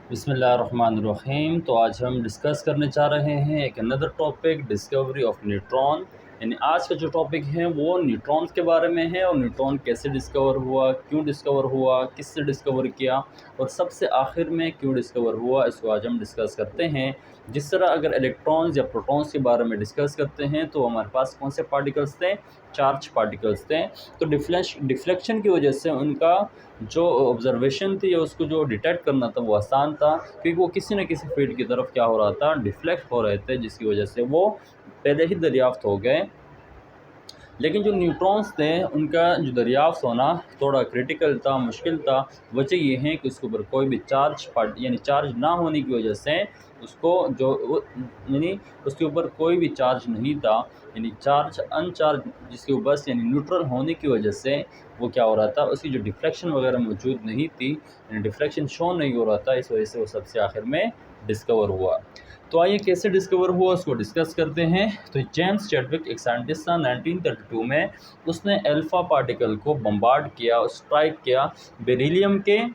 बिस्मिल्लाहिर्रहमानिर्रहीम। तो आज हम डिस्कस करने जा रहे हैं एक another topic, discovery of neutron. यानी आज का जो टॉपिक है वो न्यूट्रॉन्स के बारे में है, और न्यूट्रॉन कैसे डिस्कवर हुआ, क्यों डिस्कवर हुआ, किससे डिस्कवर किया, और सबसे आखिर में क्यों डिस्कवर हुआ, इसको आज हम डिस्कस करते हैं। जिस तरह अगर इलेक्ट्रॉन्स या प्रोटॉन्स के बारे में डिस्कस करते हैं तो हमारे पास कौन से पार्टिकल्स थे, चार्ज पार्टिकल्स थे। तो डिफ्लेक्शन की वजह से उनका जो ऑब्जर्वेशन थी या उसको जो डिटेक्ट करना था वो आसान था, क्योंकि वो किसी न किसी फील्ड की तरफ क्या हो रहा था, डिफ्लेक्ट हो रहे थे, जिसकी वजह से वो पहले ही दरियाफ्त हो गए। लेकिन जो न्यूट्रॉन्स थे उनका जो दरियाफ्त होना थोड़ा क्रिटिकल था, मुश्किल था। वजह ये है कि उसके ऊपर कोई भी चार्ज यानी चार्ज ना होने की वजह से उसको यानी उसके ऊपर कोई भी चार्ज नहीं था, यानी चार्ज अनचार्ज जिसके ऊपर यानी न्यूट्रल होने की वजह से वो क्या हो रहा था, उसकी जो डिफ्लेक्शन वगैरह मौजूद नहीं थी, यानी डिफ्लेक्शन शो नहीं हो रहा था, इस वजह से वो सबसे आखिर में डिस्कवर हुआ। तो आइए कैसे डिस्कवर हुआ उसको डिस्कस करते हैं। तो जेम्स चैडविक एक साइंटिस्ट था 1932 में, उसने अल्फ़ा पार्टिकल को बम्बार्ड किया, स्ट्राइक किया बेरिलियम के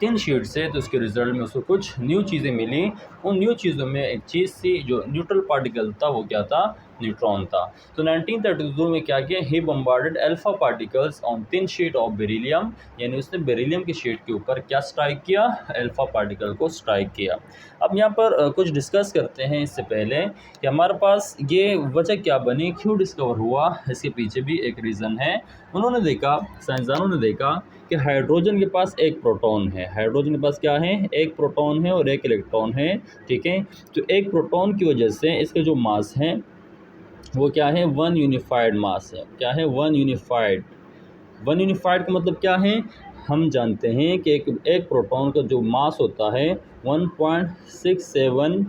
3 शीट से। तो उसके रिज़ल्ट में उसको कुछ न्यू चीज़ें मिली। उन न्यू चीज़ों में एक चीज़ थी, जो न्यूट्रल पार्टिकल था वो क्या था, न्यूट्रॉन था। तो 1932 में क्या किया, he bombarded alpha particles on thin sheet of beryllium, यानी उसने बेरिलियम की शीट के ऊपर क्या स्ट्राइक किया, अल्फ़ा पार्टिकल को स्ट्राइक किया। अब यहाँ पर कुछ डिस्कस करते हैं इससे पहले कि हमारे पास ये वजह क्या बनी, क्यों डिस्कवर हुआ, इसके पीछे भी एक रीज़न है। उन्होंने देखा, साइंसदानों ने देखा कि हाइड्रोजन के पास एक प्रोटॉन है। हाइड्रोजन के पास क्या है, एक प्रोटॉन है और एक इलेक्ट्रॉन है, ठीक है। तो एक प्रोटॉन की वजह से इसका जो मास है वो क्या है, वन यूनिफाइड मास है। क्या है, वन यूनिफाइड। वन यूनिफाइड का मतलब क्या है, हम जानते हैं कि एक प्रोटॉन का जो मास होता है 1.67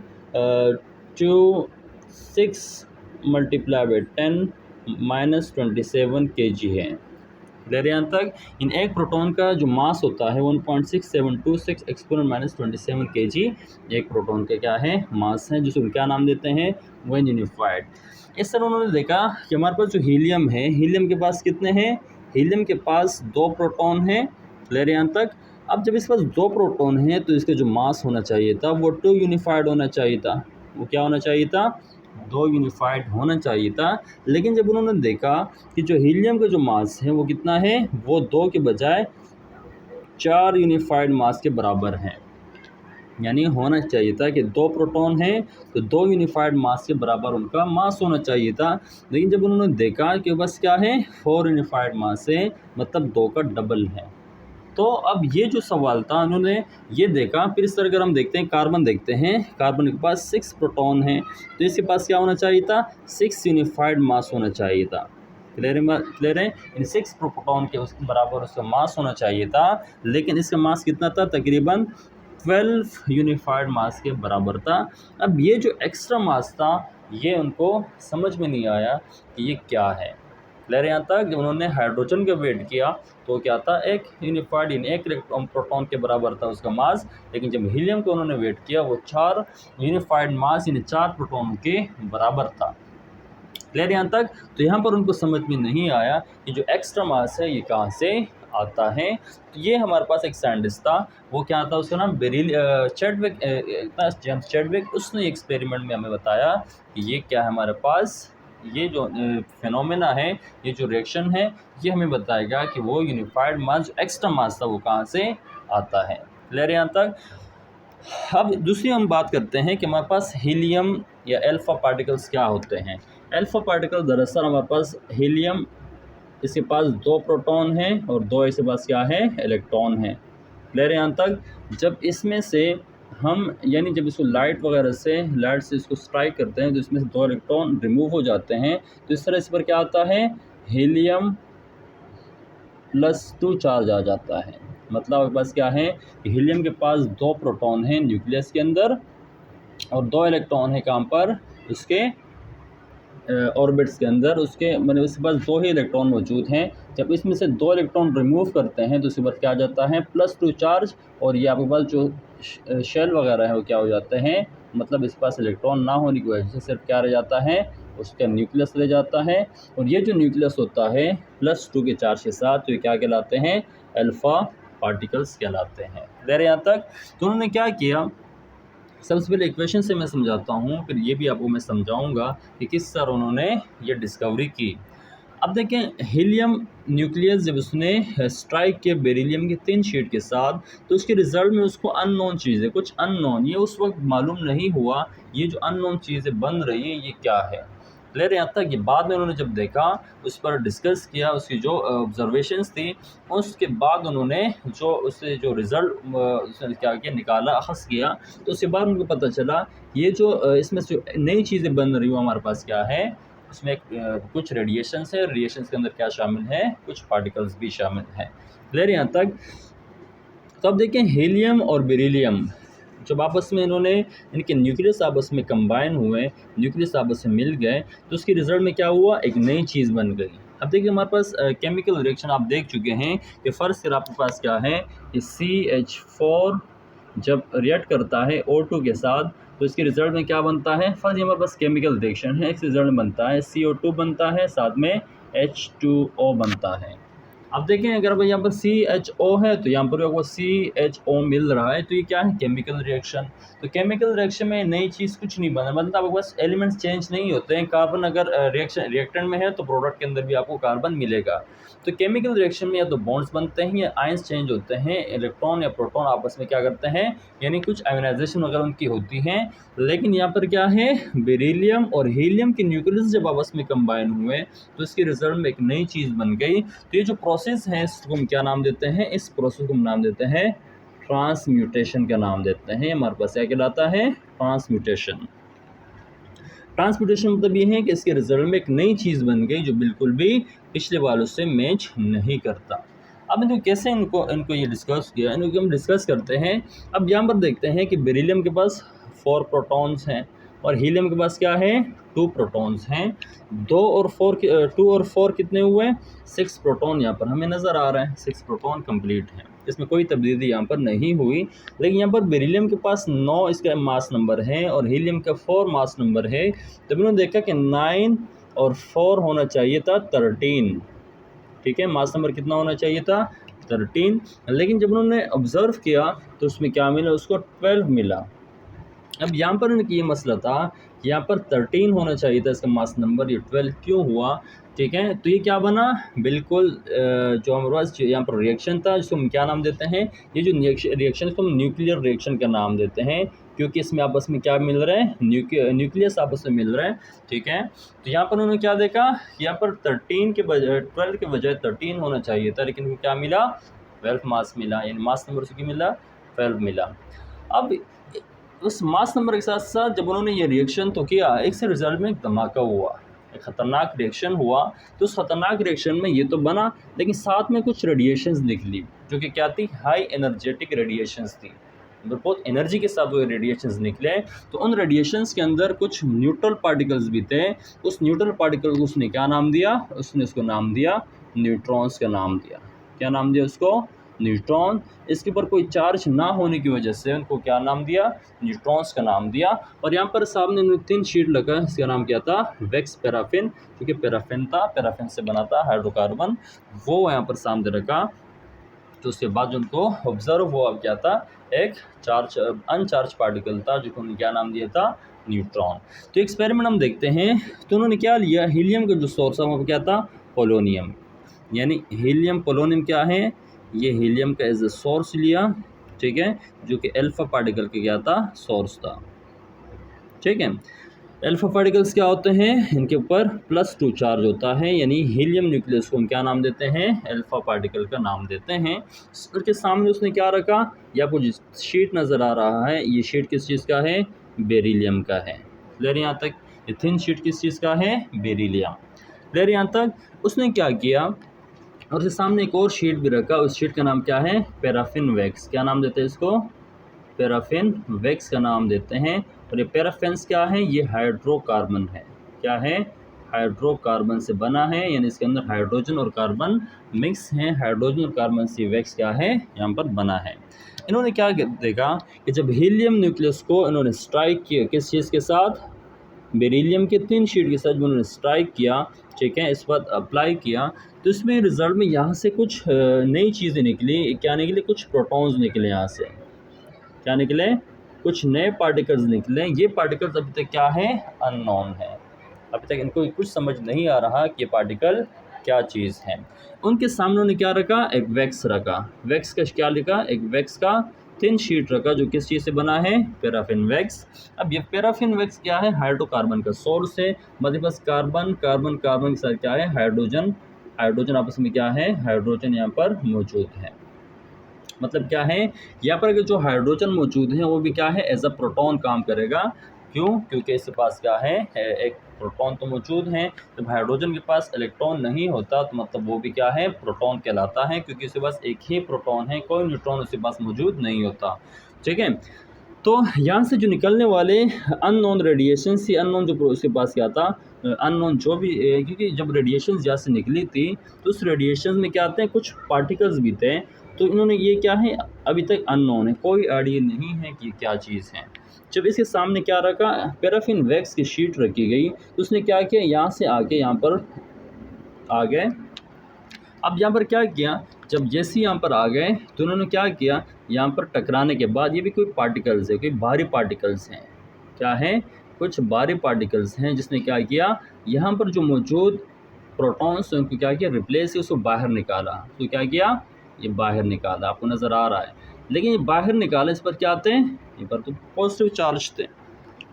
टू 6 मल्टीप्लाई बाई 10⁻27 kg है। क्लियर यहाँ तक। इन एक प्रोटॉन का जो मास होता है 1.6726 एक्सपोनेंट -27 kg, एक प्रोटॉन का क्या है, मास है, जिसको क्या नाम देते हैं, वन यूनिफाइड। इस तरह उन्होंने देखा कि हमारे पास जो हीलियम है, हीलियम के पास कितने हैं, हीलियम के पास 2 प्रोटॉन हैं। क्लियर यहाँ तक। अब जब इसके पास 2 प्रोटॉन हैं तो इसका जो मास होना चाहिए था वो 2 यूनिफाइड होना चाहिए था। वो क्या होना चाहिए था, 2 यूनिफाइड होना चाहिए था। लेकिन जब उन्होंने देखा कि जो हीलियम का जो मास है वो कितना है, वो 2 के बजाय 4 यूनिफाइड मास के बराबर है। यानी होना चाहिए था कि 2 प्रोटॉन हैं तो 2 यूनिफाइड मास के बराबर उनका मास होना चाहिए था। लेकिन जब उन्होंने देखा कि बस क्या है, 4 यूनिफाइड मास है, मतलब 2 का डबल है। तो अब ये जो सवाल था, उन्होंने ये देखा। फिर इस तरह अगर हम देखते हैं, कार्बन देखते हैं, कार्बन के पास 6 प्रोटॉन हैं, तो इसके पास क्या होना चाहिए था, 6 यूनिफाइड मास होना चाहिए था। क्लियर है। इन 6 प्रोटॉन के उसके बराबर उसका मास होना चाहिए था, लेकिन इसका मास कितना था, तकरीबन 12 यूनिफाइड मास के बराबर था। अब ये जो एक्स्ट्रा मास था ये उनको समझ में नहीं आया कि ये क्या है। क्लियर यहाँ तक। जब उन्होंने हाइड्रोजन का वेट किया तो क्या था, एक यूनिफाइड इन एक इलेक्ट्रॉन प्रोटॉन के बराबर था उसका मास। लेकिन जब हीलियम को उन्होंने वेट किया वो 4 यूनिफाइड मास इन 4 प्रोटॉन के बराबर था। क्लियर यहाँ तक। तो यहाँ पर उनको समझ में नहीं आया कि जो एक्स्ट्रा मास है ये कहाँ से आता है। तो ये हमारे पास एक साइंटिस्ट था, वो क्या था, उसका नाम चैडविक, जेम्स चैडविक। उसने एक्सपेरिमेंट में हमें बताया कि ये क्या है हमारे पास, ये जो फिनोमेना है, ये जो रिएक्शन है, ये हमें बताएगा कि वो यूनिफाइड मास जो एक्स्ट्रा मास था वो कहाँ से आता है। क्लियर यहाँ तक। अब दूसरी हम बात करते हैं कि हमारे पास हीलियम या अल्फ़ा पार्टिकल्स क्या होते हैं। अल्फ़ा पार्टिकल दरअसल हमारे पास हीलियम, इसके पास 2 प्रोटॉन हैं और 2 इसके पास क्या है, इलेक्ट्रॉन हैं। क्लियर यहाँ तक। जब इसमें से हम यानी जब इसको लाइट से इसको स्ट्राइक करते हैं तो इसमें से 2 इलेक्ट्रॉन रिमूव हो जाते हैं। तो इस तरह इस पर क्या आता है, हीलियम +2 चार्ज आ जाता है। मतलब आपके पास क्या है, हीलियम के पास 2 प्रोटॉन हैं न्यूक्लियस के अंदर और 2 इलेक्ट्रॉन है कहाँ पर, उसके ऑर्बिट्स के अंदर। उसके मतलब उसके पास 2 ही इलेक्ट्रॉन मौजूद हैं। जब इसमें से 2 इलेक्ट्रॉन रिमूव करते हैं तो उसके बाद क्या आ जाता है, +2 चार्ज। और ये आपके पास जो शेल वगैरह है वो क्या हो जाते हैं, मतलब इसके पास इलेक्ट्रॉन ना होने की वजह से सिर्फ क्या रह जाता है, उसका न्यूक्लियस रह जाता है। और ये जो न्यूक्लियस होता है +2 के चार्ज के साथ, तो ये क्या कहलाते हैं, अल्फ़ा पार्टिकल्स कहलाते हैं। क्लियर है यहाँ तक? तो उन्होंने क्या किया, सबसे पहले इक्वेशन से मैं समझाता हूँ, फिर ये भी आपको मैं समझाऊंगा कि किस तरह उन्होंने ये डिस्कवरी की। अब देखें, हीलियम न्यूक्लियस जब उसने स्ट्राइक किया बेरिलियम के 3 शीट के साथ, तो उसके रिजल्ट में उसको अननोन चीज़ें, कुछ अननोन, ये उस वक्त मालूम नहीं हुआ ये जो अननोन चीज़ें बन रही हैं ये क्या है। क्लियर यहाँ तक? ये बाद में उन्होंने जब देखा, उस पर डिस्कस किया, उसकी जो ऑब्जर्वेशंस थी, उसके बाद उन्होंने जो उससे जो रिज़ल्ट क्या किया, निकाला, अखज़ किया, तो उसके बाद उनको पता चला ये जो इसमें जो नई चीज़ें बन रही हो हमारे पास क्या है, उसमें कुछ रेडिएशंस है, रेडिएशंस के अंदर क्या शामिल है, कुछ पार्टिकल्स भी शामिल हैं। क्लियर यहाँ तक? तो अब देखें, हीलियम और बेरिलियम जब आपस में इन्होंने, इनके न्यूक्लियस आपस में कंबाइन हुए, न्यूक्लियस आपस में मिल गए, तो उसके रिज़ल्ट में क्या हुआ, एक नई चीज़ बन गई। अब देखिए, हमारे पास केमिकल रिएक्शन आप देख चुके हैं कि फ़र्ज़ कर आपके पास क्या है कि CH4 जब रिएक्ट करता है O2 के साथ, तो इसके रिज़ल्ट में क्या बनता है, फ़र्ज़ हमारे पास केमिकल रिएक्शन है, इस रिज़ल्ट में बनता है CO2 बनता है, साथ में H2O बनता है। अब देखें, अगर भाई यहाँ पर CHO है तो यहाँ पर आपको CHO मिल रहा है, तो ये क्या है, केमिकल रिएक्शन। तो केमिकल रिएक्शन में नई चीज़ कुछ नहीं बना, मतलब आपके पास एलिमेंट्स चेंज नहीं होते हैं। कार्बन अगर रिएक्टेंट में है तो प्रोडक्ट के अंदर भी आपको कार्बन मिलेगा। तो केमिकल रिएक्शन में या तो बॉन्ड्स बनते हैं या आयंस चेंज होते हैं, इलेक्ट्रॉन या प्रोटॉन आपस में क्या करते हैं, यानी कुछ आयोनाइजेशन वगैरह उनकी होती हैं। लेकिन यहाँ पर क्या है, बेरिलियम और हीलियम के न्यूक्लियस जब आपस में कंबाइन हुए तो इसके रिजल्ट में एक नई चीज़ बन गई। तो ये जो प्रोसेस है इसको हम क्या नाम देते हैं, इस प्रोसेस को हम नाम देते हैं ट्रांसम्यूटेशन का नाम देते हैं। हमारे पास क्या कहलाता है, ट्रांसम्यूटेशन। ट्रांसम्यूटेशन मतलब ये है कि इसके रिजल्ट में एक नई चीज़ बन गई जो बिल्कुल भी पिछले वालों से मैच नहीं करता। अब इनको कैसे इनको ये डिस्कस किया, इनको हम डिस्कस करते हैं। अब यहाँ पर देखते हैं कि बेरिलियम के पास 4 प्रोटॉन्स हैं और हीलियम के पास क्या है, 2 प्रोटॉन्स हैं। 2 और 4 कितने हुए, 6 प्रोटॉन यहाँ पर हमें नज़र आ रहे हैं। 6 प्रोटॉन कंप्लीट हैं, इसमें कोई तब्दीली यहाँ पर नहीं हुई। लेकिन यहाँ पर बेरिलियम के पास 9 इसका मास नंबर है और हीलियम का 4 मास नंबर है। तब उन्होंने देखा कि 9 और 4 होना चाहिए था 13। ठीक है, मास नंबर कितना होना चाहिए था, 13। लेकिन जब उन्होंने ऑब्ज़र्व किया तो उसमें क्या मिला, उसको 12 मिला। अब यहाँ पर उनकी ये मसला था, यहाँ पर 13 होना चाहिए था इसका मास नंबर, ये 12 क्यों हुआ। ठीक है, तो ये क्या बना, बिल्कुल जो हमारे पास यहाँ पर रिएक्शन था जिसको हम क्या नाम देते हैं, ये जो रिएक्शन को हम न्यूक्लियर रिएक्शन का नाम देते हैं, क्योंकि इसमें आपस में क्या मिल रहा है, न्यूक्लियस आपस में मिल रहा है। ठीक है, तो यहाँ पर उन्होंने क्या देखा, यहाँ पर 13 के बजाय 12 के बजाय 13 होना चाहिए था, लेकिन क्या मिला, 12 मास मिला, यानी मास नंबर उसकी मिला 12 मिला। अब उस मास नंबर के साथ साथ जब उन्होंने ये रिएक्शन तो किया, एक से रिजल्ट में एक धमाका हुआ, एक ख़तरनाक रिएक्शन हुआ। तो उस ख़तरनाक रिएक्शन में ये तो बना, लेकिन साथ में कुछ रेडिएशंस निकली जो कि क्या थी, हाई एनर्जेटिक रेडिएशंस थी, बहुत एनर्जी के साथ वो रेडिएशंस निकले। तो उन रेडिएशंस के अंदर कुछ न्यूट्रल पार्टिकल्स भी थे। उस न्यूट्रल पार्टिकल को उसने क्या नाम दिया, उसने उसको नाम दिया न्यूट्रॉन्स का नाम दिया। क्या नाम दिया उसको, न्यूट्रॉन। इसके ऊपर कोई चार्ज ना होने की वजह से उनको क्या नाम दिया, न्यूट्रॉन्स का नाम दिया। और यहाँ पर सामने 3 शीट लगा, इसका नाम क्या था, वैक्स पैराफिन, क्योंकि पैराफिन था, पैराफिन से बना था हाइड्रोकार्बन, वो यहाँ पर सामने रखा। तो उसके बाद जो उनको ऑब्जर्व हुआ अब क्या था, एक अनचार्ज पार्टिकल था जो उन्होंने क्या नाम दिया था, न्यूट्रॉन। तो एक्सपेरिमेंट हम देखते हैं। तो उन्होंने क्या लिया, हीलियम का जो सोर्स है वो क्या था, पोलोनियम, यानी हीलियम पोलोनियम क्या है, ये हीलियम का एज ए सोर्स लिया। ठीक है, जो कि अल्फा पार्टिकल का क्या था, सोर्स था। ठीक है, अल्फा पार्टिकल्स क्या होते हैं, इनके ऊपर +2 चार्ज होता है, यानी हीलियम न्यूक्लियस को हम क्या नाम देते हैं, अल्फा पार्टिकल का नाम देते हैं। उसके सामने उसने क्या रखा, या आपको जिस शीट नज़र आ रहा है, ये शीट किस चीज़ का है, बेरिलियम का है। क्लियर यहाँ तक, ये थिन शीट किस चीज़ का है, बेरिलियम। क्लियर यहाँ तक। उसने क्या किया, और उसके सामने एक और शीट भी रखा, उस शीट का नाम क्या है, पैराफिन वैक्स। क्या नाम देते हैं इसको, पैराफिन वैक्स का नाम देते हैं। और ये पैराफिन्स क्या है, ये हाइड्रोकार्बन है। क्या है, हाइड्रोकार्बन से बना है, यानी इसके अंदर हाइड्रोजन और कार्बन मिक्स हैं। हाइड्रोजन और कार्बन से वैक्स क्या है, यहाँ पर बना है। इन्होंने क्या देखा कि जब हीलियम न्यूक्लियस को इन्होंने स्ट्राइक किया किस चीज़ के साथ, बेरिलियम के 3 शीट के साथ उन्होंने स्ट्राइक किया, ठीक है, इस पर अप्लाई किया, तो इसमें रिज़ल्ट में यहाँ से कुछ नई चीज़ें निकली। क्या निकली? कुछ प्रोटॉन्स निकले यहाँ से। क्या निकले? कुछ नए पार्टिकल्स निकले। ये पार्टिकल्स अभी तक क्या है? अननोन है। अभी तक इनको कुछ समझ नहीं आ रहा कि ये पार्टिकल क्या चीज़ है। उनके सामने उन्होंने क्या रखा? एक वैक्स रखा। वैक्स का क्या लिखा? एक वैक्स का थिन शीट रखा, जो किस चीज़ से बना है? Paraffin wax. अब ये पैराफिन वैक्स क्या है? हाइड्रोकार्बन का सोर्स है। मतलब बस कार्बन कार्बन कार्बन के साथ क्या है? हाइड्रोजन। हाइड्रोजन आपस में क्या है? हाइड्रोजन यहाँ पर मौजूद है। मतलब क्या है? यहाँ पर जो हाइड्रोजन मौजूद है वो भी क्या है? एज अ प्रोटॉन काम करेगा। क्यों? क्योंकि इसके पास क्या है? एक प्रोटॉन तो मौजूद है। जब हाइड्रोजन के पास इलेक्ट्रॉन नहीं होता तो मतलब वो भी क्या है? प्रोटॉन कहलाता है, क्योंकि उसके पास एक ही प्रोटॉन है, कोई न्यूट्रॉन उसके पास मौजूद नहीं होता। ठीक है, तो यहाँ से जो निकलने वाले अननोन रेडिएशन से, अननोन जो उसके पास क्या था, अननोन जो भी, क्योंकि जब रेडिएशन यहाँ से निकली थी तो उस रेडिएशन में क्या आते हैं? कुछ पार्टिकल्स भी थे। तो इन्होंने ये क्या है? अभी तक अननोन है, कोई आइडिया नहीं है कि क्या चीज़ है। जब इसके सामने क्या रखा? पैराफिन वैक्स की शीट रखी गई, तो उसने क्या किया? यहाँ से आके यहाँ पर आ गए। अब यहाँ पर क्या किया? जब जैसे यहाँ पर आ गए तो उन्होंने क्या किया? यहाँ पर टकराने के बाद, ये भी कोई पार्टिकल्स है, कोई भारी पार्टिकल्स हैं। क्या है? कुछ भारी पार्टिकल्स हैं, जिसने क्या किया? यहाँ पर जो मौजूद प्रोटॉन्स हैं उनको क्या किया? रिप्लेस किया, उसको बाहर निकाला। तो क्या किया? ये बाहर निकाला। आपको नज़र आ रहा है, लेकिन ये बाहर निकाला, इस पर क्या आते हैं? ये पर तो पॉजिटिव चार्ज थे।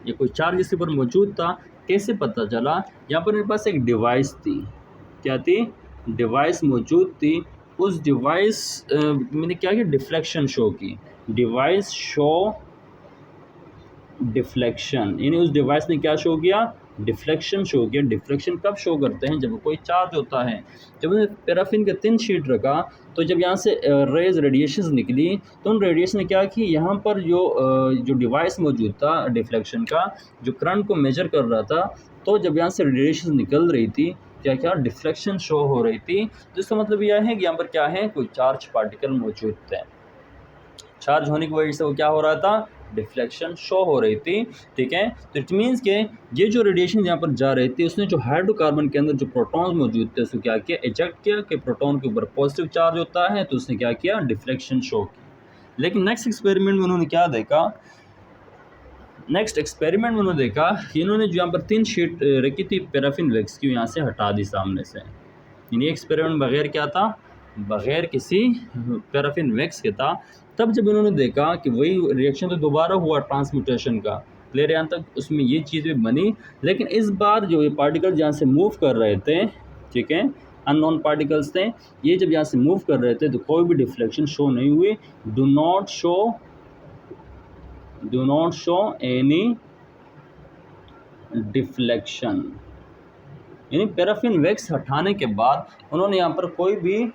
ये कोई चार्ज इसी पर मौजूद था। कैसे पता चला? यहाँ पर मेरे पास एक डिवाइस थी। क्या थी? डिवाइस मौजूद थी। उस डिवाइस मैंने क्या किया? डिफ्लेक्शन शो की। डिवाइस शो डिफ्लेक्शन, यानी उस डिवाइस ने क्या शो किया? डिफ्लेक्शन शो किया। डिफ्लेक्शन कब शो करते हैं? जब कोई चार्ज होता है। जब मैंने पैराफिन का थिन शीट रखा, तो जब यहाँ से रेज रेडिएशंस निकली, तो उन रेडिएशन ने क्या की? यहाँ पर जो डिवाइस मौजूद था डिफ्लेक्शन का, जो करंट को मेजर कर रहा था, तो जब यहाँ से रेडिएशन निकल रही थी, क्या क्या डिफ्लेक्शन शो हो रही थी। तो इसका मतलब यह है कि यहाँ पर क्या है? कोई चार्ज पार्टिकल मौजूद थे। चार्ज होने की वजह से वो क्या हो रहा था? डिफ्लेक्शन शो हो रही थी। ठीक है, तो इट मीन्स के ये जो रेडिएशन यहाँ पर जा रही थी, उसने जो हाइड्रोकार्बन के अंदर जो प्रोटॉन्स मौजूद थे उसको क्या किया? इजेक्ट किया। कि प्रोटॉन के ऊपर पॉजिटिव चार्ज होता है, तो उसने क्या किया? डिफ्लेक्शन शो की। लेकिन नेक्स्ट एक्सपेरिमेंट में उन्होंने क्या देखा? नेक्स्ट एक्सपेरिमेंट में उन्होंने देखा कि इन्होंने जो यहाँ पर 3 शीट रखी थी पैराफिन वैक्स की, यहाँ से हटा दी सामने से। यानी एक्सपेरिमेंट बगैर क्या था? बगैर किसी पैराफिन वैक्स के था। तब जब इन्होंने देखा कि वही रिएक्शन तो दोबारा हुआ ट्रांसम्यूटेशन का, क्लियर यहाँ तक? उसमें ये चीज़ भी बनी, लेकिन इस बार जो ये पार्टिकल यहाँ से मूव कर रहे थे, ठीक है, अननोन पार्टिकल्स थे, ये जब यहाँ से मूव कर रहे थे तो कोई भी डिफ्लेक्शन शो नहीं हुई। Do not show any deflection. यानी पैराफिन वैक्स हटाने के बाद उन्होंने यहाँ पर कोई भी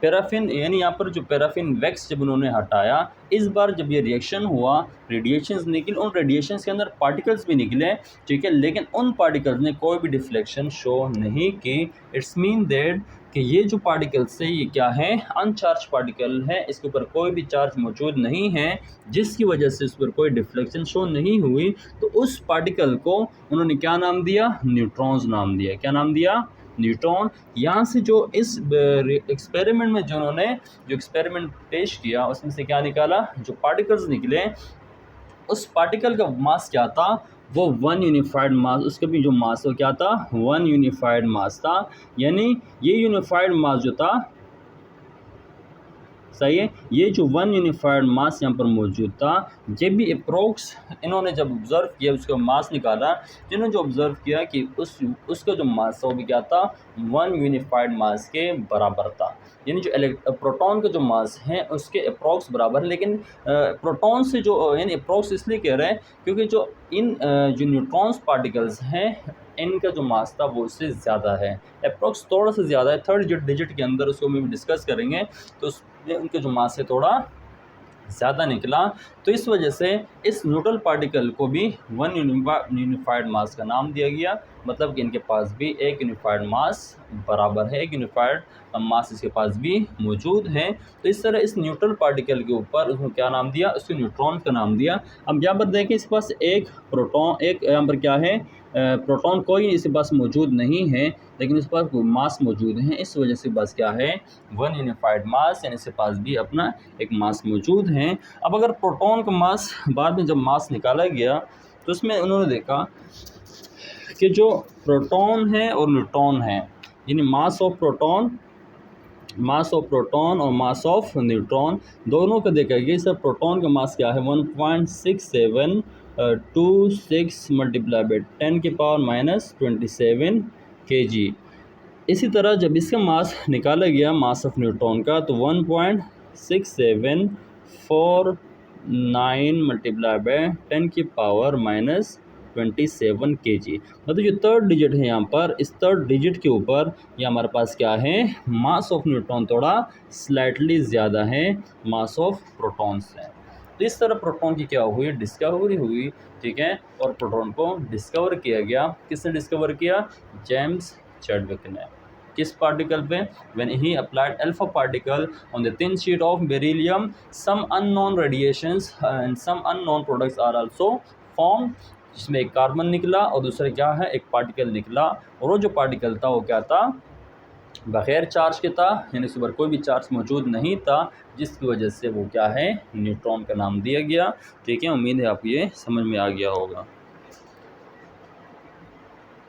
पैराफिन, यानी यहाँ पर जो पैराफिन वैक्स जब उन्होंने हटाया, इस बार जब ये रिएक्शन हुआ, रेडिएशंस निकले, उन रेडिएशंस के अंदर पार्टिकल्स भी निकले, ठीक है, लेकिन उन पार्टिकल्स ने कोई भी डिफ्लेक्शन शो नहीं की। इट्स मीन दैट कि ये जो पार्टिकल्स है ये क्या है? अनचार्ज पार्टिकल है, इसके ऊपर कोई भी चार्ज मौजूद नहीं है, जिसकी वजह से इस पर कोई डिफ्लेक्शन शो नहीं हुई। तो उस पार्टिकल को उन्होंने क्या नाम दिया? न्यूट्रॉन्स नाम दिया। क्या नाम दिया? न्यूट्रॉन। यहाँ से जो इस एक्सपेरिमेंट में जो उन्होंने जो एक्सपेरिमेंट पेश किया, उसमें से क्या निकाला? जो पार्टिकल्स निकले, उस पार्टिकल का मास क्या था? वो 1 यूनिफाइड मास, उसका भी जो मास वो क्या था? 1 यूनिफाइड मास था। यानी ये यूनिफाइड मास जो था, सही है, ये जो 1 यूनिफाइड मास यहाँ पर मौजूद था, ये भी अप्रोक्स इन्होंने जब ऑब्ज़र्व किया, उसका मास निकाला, जिन्होंने जो ऑब्ज़र्व किया कि उसका जो मास था वो भी क्या था? 1 यूनिफाइड मास के बराबर था। यानी जो प्रोटॉन का जो मास है उसके अप्रोक्स बराबर है। लेकिन प्रोटॉन से जो, यानी अप्रोक्स इसलिए कह रहे हैं क्योंकि जो न्यूट्रॉन्स पार्टिकल्स हैं, इनका जो मास था वो उससे ज़्यादा है, अप्रोक्स थोड़ा सा ज़्यादा है, थर्ड डिजिट के अंदर, उसको हम डिस्कस करेंगे। तो उसमें उनके जो मास है थोड़ा ज़्यादा निकला। तो इस वजह से इस न्यूट्रल पार्टिकल को भी 1 यूनिफाइड मास का नाम दिया गया। मतलब कि इनके पास भी एक यूनिफाइड मास बराबर है, एक यूनिफाइड मास इसके पास भी मौजूद है। तो इस तरह इस न्यूट्रल पार्टिकल के ऊपर उसको क्या नाम दिया, उसको न्यूट्रॉन का नाम दिया। अब यहाँ पर देखें इसके पास एक प्रोटॉन, एक यहाँ पर क्या है, प्रोटॉन कोई इसके पास मौजूद नहीं है, लेकिन इसके पास मास मौजूद है। इस वजह से बस क्या है, वन यूनिफाइड मास, यानी इसके पास भी अपना एक मास मौजूद है। अब अगर प्रोटॉन का मास बाद में जब मास निकाला गया तो उसमें उन्होंने देखा कि जो प्रोटॉन है और न्यूट्रॉन है, यानी मास ऑफ प्रोटॉन और मास ऑफ न्यूट्रॉन, दोनों का देखा गया। सर प्रोटॉन का मास क्या है, 1.6726 मल्टीप्लाई बाई 10⁻⁻27 kg। इसी तरह जब इसका मास निकाला गया मास ऑफ न्यूट्रॉन का, तो 1.6749 मल्टीप्लाई बाई 10⁻⁻27 kg। मतलब जो थर्ड डिजिट है यहाँ पर, इस थर्ड डिजिट के ऊपर ये हमारे पास क्या है, मास ऑफ न्यूट्रॉन थोड़ा स्लाइटली ज़्यादा है मास ऑफ प्रोटॉन से। तो इस तरह प्रोटॉन की क्या हुई, डिस्कवरी हुई, ठीक है। और प्रोटॉन को डिस्कवर किया गया, किसने डिस्कवर किया, जेम्स चैडविक ने। किस पार्टिकल पे, when he applied alpha particle on the thin sheet of beryllium, some unknown radiations and some unknown products are also form. जिसमें एक कार्बन निकला और दूसरा क्या है, एक पार्टिकल निकला, और वो जो पार्टिकल था वो क्या था, बग़ैर चार्ज के था, यानी उस पर कोई भी चार्ज मौजूद नहीं था, जिसकी वजह से वो क्या है, न्यूट्रॉन का नाम दिया गया। ठीक है, उम्मीद है आपको ये समझ में आ गया होगा।